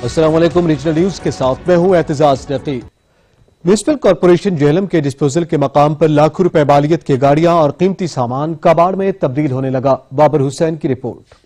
अस्सलाम वालेकुम। Regional news के साथ मैं हूं एतजाज नकीब। म्युनिसिपल कॉरपोरेशन जेहलम के डिस्पोजल के मकाम पर लाखों रुपए मालियत की गाड़ियां और कीमती सामान कबाड़ में तब्दील होने लगा। बाबर हुसैन की रिपोर्ट।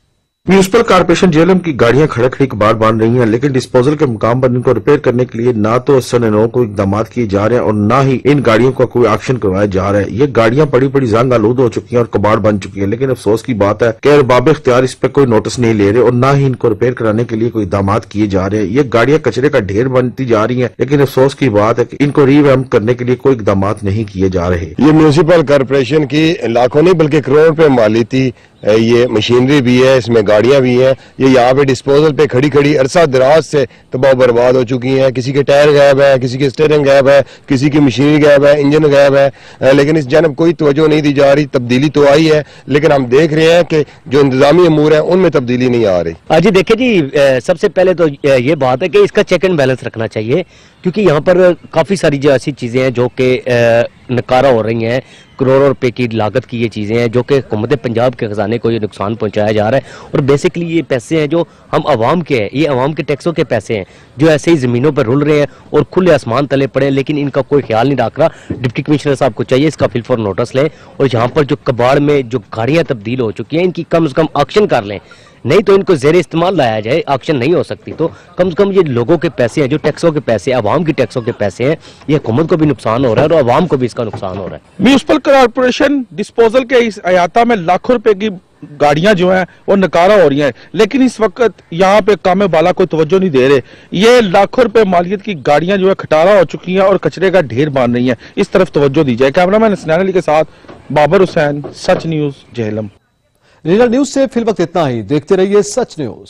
म्युनिसिपल कॉर्पोरेशन जेहलम की गाड़ियां खड़ा खड़ी कबाड़ बांध रही हैं, लेकिन डिस्पोजल के मुकाम पर इनको रिपेयर करने के लिए ना तो SNO को इकदाम किए जा रहे हैं और ना ही इन गाड़ियों का कोई एक्शन करवाया जा रहा है। ये गाड़ियां बड़ी बड़ी जंग आलूद हो चुकी हैं और कबाड़ बन चुकी है, लेकिन अफसोस की बात है कि अरबाब इख्तियार इस पर कोई नोटिस नहीं ले रहे और ना ही इनको रिपेयर कराने के लिए कोई इकदाम किए जा रहे हैं। ये गाड़ियां कचरे का ढेर बनती जा रही है, लेकिन अफसोस की बात है कि इनको रीवैम्प करने के लिए कोई इकदाम नहीं किए जा रहे। ये म्युनिसिपल कॉर्पोरेशन की लाखों नहीं बल्कि करोड़ रुपए मालियती ये मशीनरी भी है, इसमें गाड़ियां भी हैं। ये यहाँ पे डिस्पोजल पे खड़ी खड़ी अरसा दराज से तबाह बर्बाद हो चुकी हैं। किसी के टायर गायब है, किसी के स्टीयरिंग गायब है, किसी की मशीनरी गायब है, इंजन गायब है, लेकिन इस जानब कोई तवज्जो नहीं दी जा रही। तब्दीली तो आई है, लेकिन हम देख रहे हैं कि जो इंतजामी अमूर है उनमें तब्दीली नहीं आ रही। जी देखिए जी, सबसे पहले तो ये बात है कि इसका चेक एंड बैलेंस रखना चाहिए, क्योंकि यहाँ पर काफ़ी सारी जो ऐसी चीज़ें हैं जो कि नकारा हो रही हैं। करोड़ों रुपए की लागत की ये चीज़ें हैं जो कि हुकूमत पंजाब के खजाने को ये नुकसान पहुंचाया जा रहा है। और बेसिकली ये पैसे हैं जो हम आवाम के हैं, ये आवाम के टैक्सों के पैसे हैं जो ऐसे ही ज़मीनों पर रुल रहे हैं और खुले आसमान तले पड़े हैं, लेकिन इनका कोई ख्याल नहीं रख रहा। डिप्टी कमिश्नर साहब को चाहिए इसका फिल फॉर नोटिस लें और यहाँ पर जो कबाड़ में जो गाड़ियाँ तब्दील हो चुकी हैं इनकी कम से कम एक्शन कर लें, नहीं तो इनको ज़ेर इस्तेमाल लाया जाए। एक्शन नहीं हो सकती तो कम से कम ये लोगों के पैसे हैं जो टैक्सों के पैसे, आवाम की टैक्सों के पैसे हैं, ये हुकूमत को भी नुकसान हो रहा है और आवाम को भी इसका नुकसान हो रहा है। म्युनिसिपल कॉर्पोरेशन डिस्पोजल के इस अयाता में लाखों रुपए की गाड़ियां जो हैं वो नकारा हो रही हैं, लेकिन इस वक्त यहाँ पे काम बाला कोई तवज्जो नहीं दे रहे। ये लाखों रुपए मालियत की गाड़ियां जो है खटारा हो चुकी हैं और कचरे का ढेर बांध रही हैं। इस तरफ तवज्जो दी जाए। कैमरामैन हसनैन अली के साथ बाबर हुसैन, सच न्यूज, जेहलम। रीजनल न्यूज से फिल वक्त इतना ही। देखते रहिए सच न्यूज।